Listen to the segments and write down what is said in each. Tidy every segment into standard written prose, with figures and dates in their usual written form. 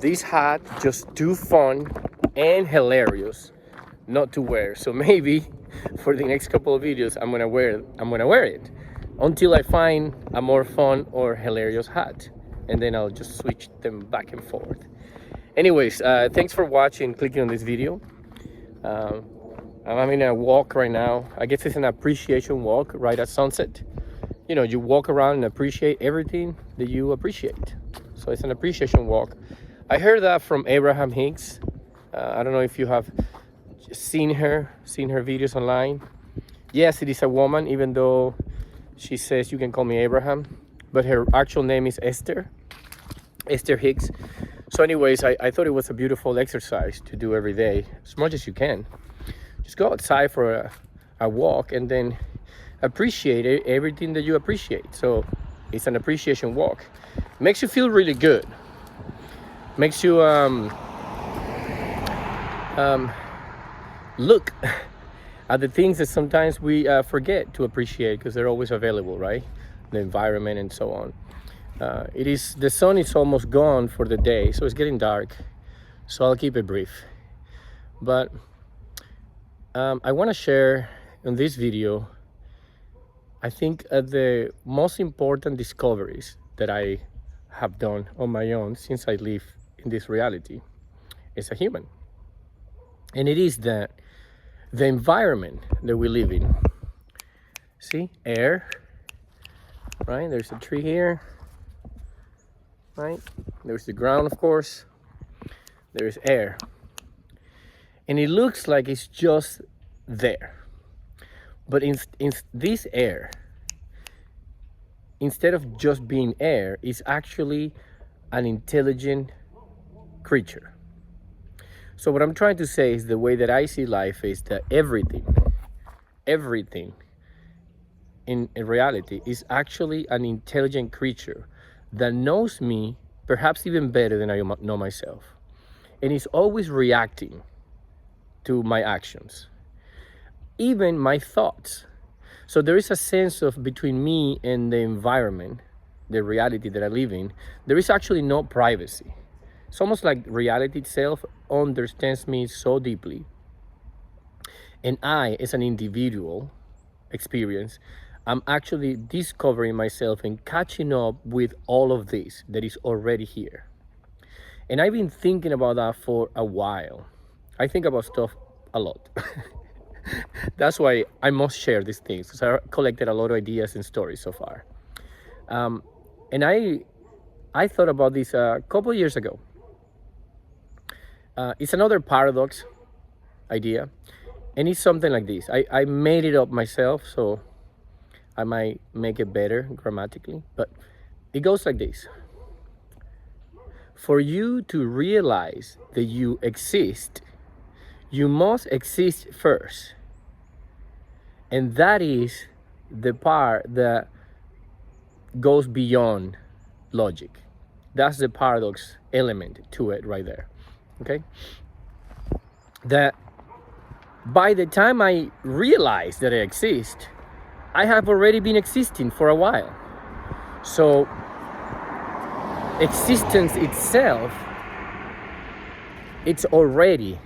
this hat just too fun and hilarious not to wear. So maybe for the next couple of videos, I'm gonna wear it until I find a more fun or hilarious hat, and then I'll just switch them back and forth. Anyways, thanks for watching, clicking on this video. I'm having a walk right now. I guess it's an appreciation walk right at sunset. You know, you walk around and appreciate everything that you appreciate. So it's an appreciation walk. I heard that from Abraham Hicks. I don't know if you have seen her videos online. Yes, it is a woman, even though she says you can call me Abraham, but her actual name is Esther Hicks. So anyways, I thought it was a beautiful exercise to do every day, as much as you can. Just go outside for a walk and then appreciate everything that you appreciate. So it's an appreciation walk. Makes you feel really good. Makes you look at the things that sometimes we forget to appreciate because they're always available, right? The environment and so on. The sun is almost gone for the day, so it's getting dark. So I'll keep it brief. But I want to share in this video, I think the most important discoveries that I have done on my own since I live in this reality as a human. And it is that the environment that we live in. See, air, right? There's a tree here, right? There's the ground, of course. There's air. And it looks like it's just there. But in this air, instead of just being air, it's actually an intelligent creature. So what I'm trying to say is the way that I see life is that everything in reality is actually an intelligent creature that knows me perhaps even better than I know myself. And is always reacting to my actions, even my thoughts. So there is a sense of between me and the environment, the reality that I live in, there is actually no privacy. It's almost like reality itself understands me so deeply. And I, as an individual experience, I'm actually discovering myself and catching up with all of this that is already here. And I've been thinking about that for a while. I think about stuff a lot. That's why I must share these things, because I collected a lot of ideas and stories so far. And I thought about this a couple of years ago. It's another paradox idea, and it's something like this. I made it up myself, so I might make it better grammatically, but it goes like this. For you to realize that you exist, you must exist first. And that is the part that goes beyond logic. That's the paradox element to it right there. Okay? That by the time I realize that I exist, I have already been existing for a while. So existence itself, it's already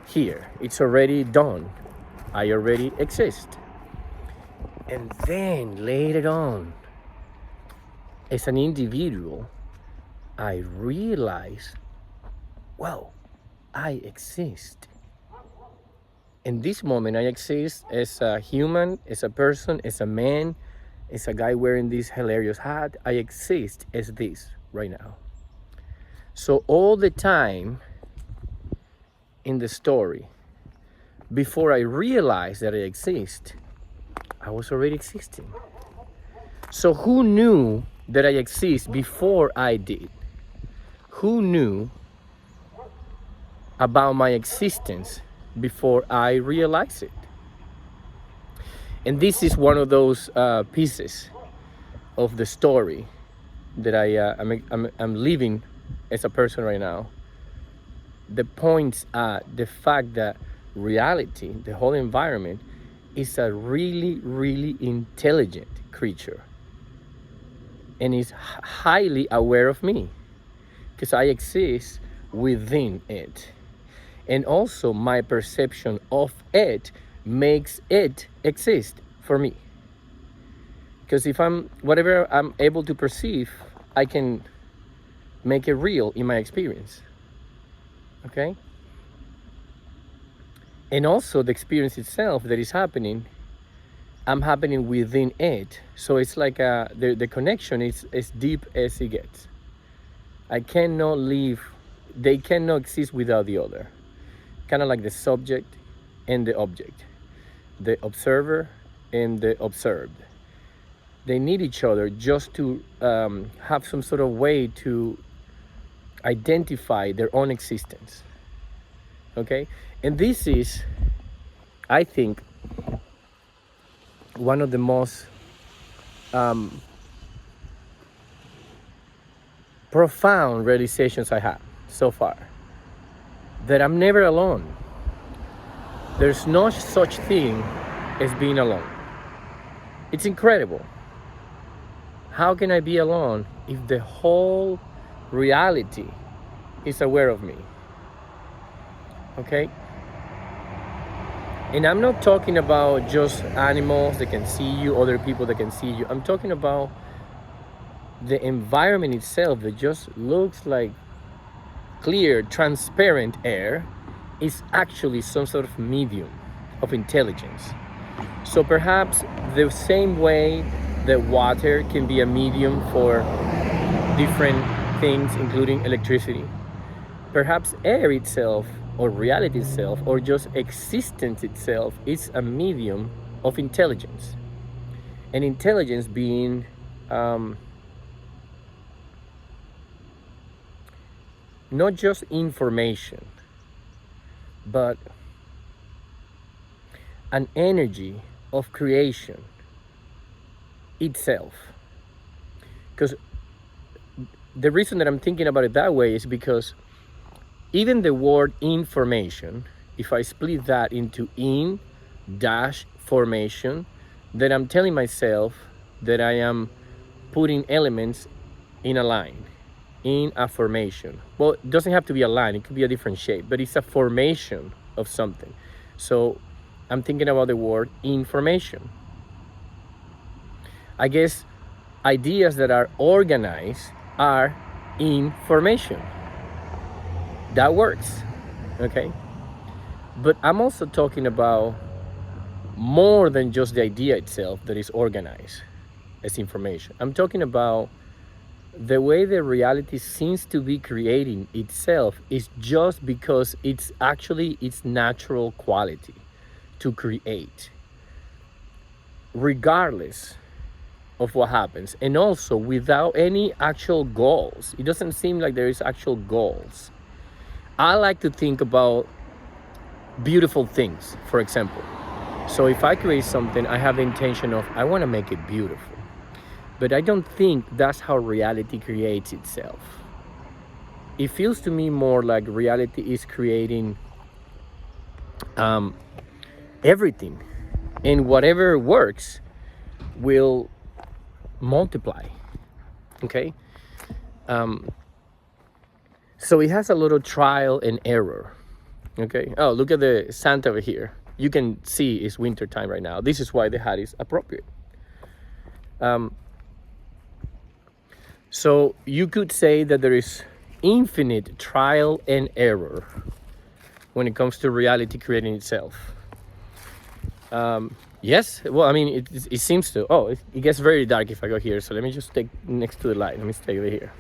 here. It's already done. I already exist. And then later on, as an individual, I realize, wow, I exist. In this moment, I exist as a human, as a person, as a man, as a guy wearing this hilarious hat. I exist as this right now. So all the time in the story, before I realized that I exist, I was already existing. So who knew that I exist before I did? Who knew about my existence before I realized it? And this is one of those pieces of the story that I'm living as a person right now. The points at the fact that reality, the whole environment, is a really, really intelligent creature and is highly aware of me. because I exist within it. And also my perception of it makes it exist for me. Because if whatever I'm able to perceive, I can make it real in my experience. Okay? And also the experience itself that is happening, I'm happening within it. So it's like the connection is as deep as it gets. I cannot live, they cannot exist without the other. Kind of like the subject and the object, the observer and the observed. They need each other just to have some sort of way to identify their own existence. Okay? And this is, I think, one of the most profound realizations I have so far. That I'm never alone. There's no such thing as being alone. It's incredible. How can I be alone if the whole reality is aware of me? Okay? And I'm not talking about just animals that can see you, other people that can see you. I'm talking about the environment itself that just looks like clear, transparent air is actually some sort of medium of intelligence. So perhaps the same way that water can be a medium for different things, including electricity, perhaps air itself, or reality itself, or just existence itself is a medium of intelligence. And intelligence being not just information, but an energy of creation itself. Because the reason that I'm thinking about it that way is because even the word information, if I split that into in dash formation, then I'm telling myself that I am putting elements in a line, in a formation. Well, it doesn't have to be a line, it could be a different shape, but it's a formation of something. So I'm thinking about the word information. I guess ideas that are organized are information. That works, okay? But I'm also talking about more than just the idea itself that is organized as information. I'm talking about the way the reality seems to be creating itself is just because it's actually its natural quality to create, regardless of what happens, and also without any actual goals. It doesn't seem like there is actual goals. I like to think about beautiful things, for example. So if I create something, I have the intention of, I want to make it beautiful. But I don't think that's how reality creates itself. It feels to me more like reality is creating everything. And whatever works will multiply, okay? So it has a little trial and error, okay? Oh, look at the Santa over here. You can see it's winter time right now. This is why the hat is appropriate. So you could say that there is infinite trial and error when it comes to reality creating itself. Yes, well, I mean, it seems to. Oh, it gets very dark if I go here. So let me just stay next to the light. Let me stay over here.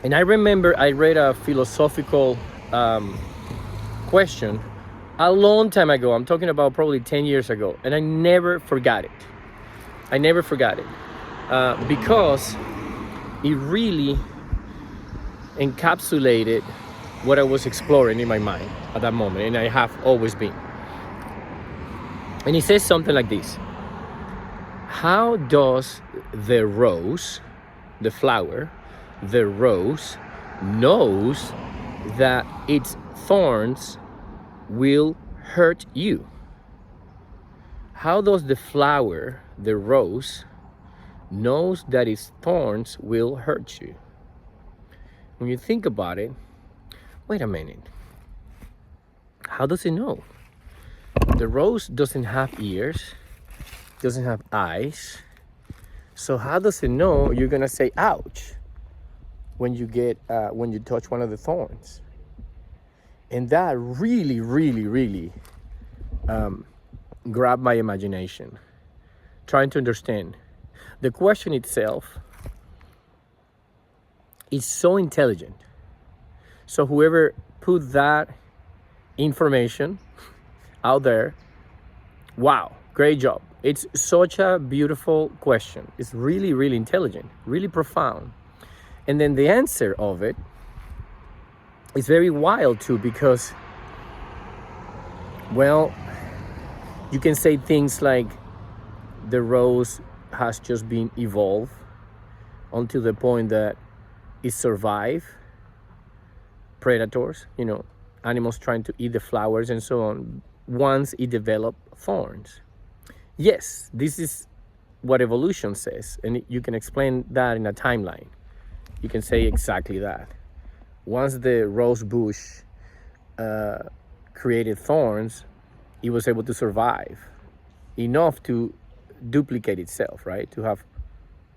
And I remember I read a philosophical question a long time ago. I'm talking about probably 10 years ago. And I never forgot it. I never forgot it. Because it really encapsulated what I was exploring in my mind at that moment. And I have always been. And he says something like this: how does the rose, the flower, the rose knows that its thorns will hurt you? How does the flower, the rose, knows that its thorns will hurt you? when you think about it, wait a minute, how does it know? The rose doesn't have ears, doesn't have eyes, so how does it know you're gonna say ouch when you touch one of the thorns? And that really grabbed my imagination, trying to understand. The question itself is so intelligent. So whoever put that information out there, wow, great job. It's such a beautiful question. It's really intelligent, really profound. And then the answer of it is very wild too, because, well, you can say things like the rose has just been evolved until the point that it survived predators, animals trying to eat the flowers and so on, once it developed thorns. Yes, this is what evolution says, and you can explain that in a timeline. You can say exactly that. Once the rose bush created thorns, it was able to survive enough to duplicate itself, right? To have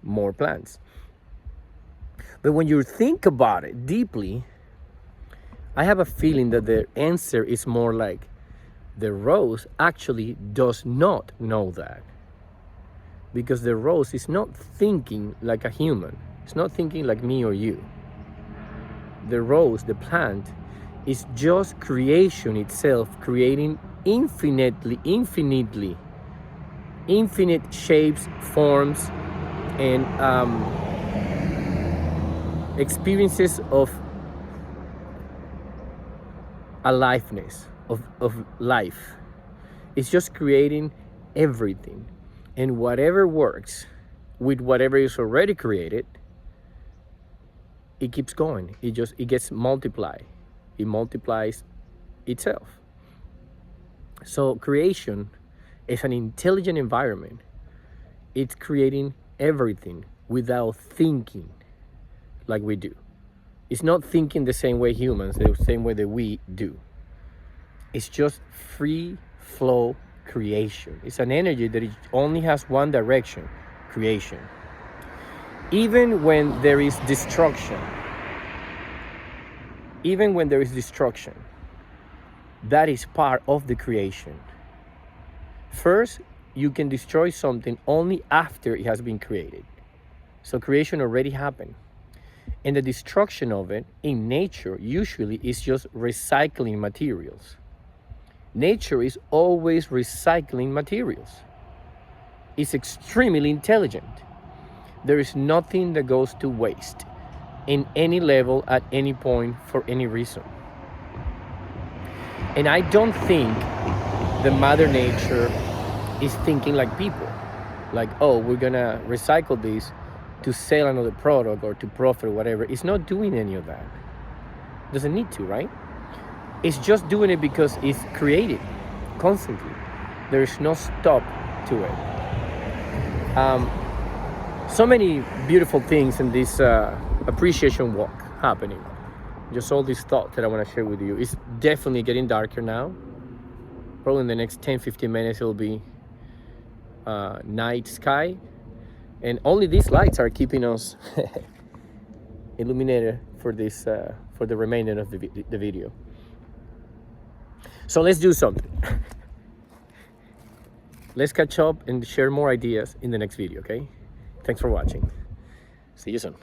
more plants. But when you think about it deeply, I have a feeling that the answer is more like the rose actually does not know that. Because the rose is not thinking like a human. It's not thinking like me or you. The rose, the plant, is just creation itself, creating infinite shapes, forms, and experiences of aliveness, of life. It's just creating everything, and whatever works with whatever is already created, it keeps going. It gets multiplied. It multiplies itself. So creation is an intelligent environment. It's creating everything without thinking like we do. It's not thinking the same way humans, the same way that we do. It's just free flow creation. It's an energy that it only has one direction, creation. Even when there is destruction, that is part of the creation. First, you can destroy something only after it has been created. So creation already happened. And the destruction of it in nature usually is just recycling materials. Nature is always recycling materials. It's extremely intelligent. There is nothing that goes to waste in any level at any point for any reason. And I don't think the Mother Nature is thinking like people. Like, oh, we're gonna recycle this to sell another product or to profit or whatever. It's not doing any of that. Doesn't need to, right? It's just doing it because it's created constantly. There is no stop to it. So many beautiful things in this appreciation walk happening. Just all these thoughts that I want to share with you. It's definitely getting darker now. Probably in the next 10-15 minutes it'll be night sky. And only these lights are keeping us illuminated for this for the remainder of the video. So let's do something. Let's catch up and share more ideas in the next video, okay? Thanks for watching. See you soon.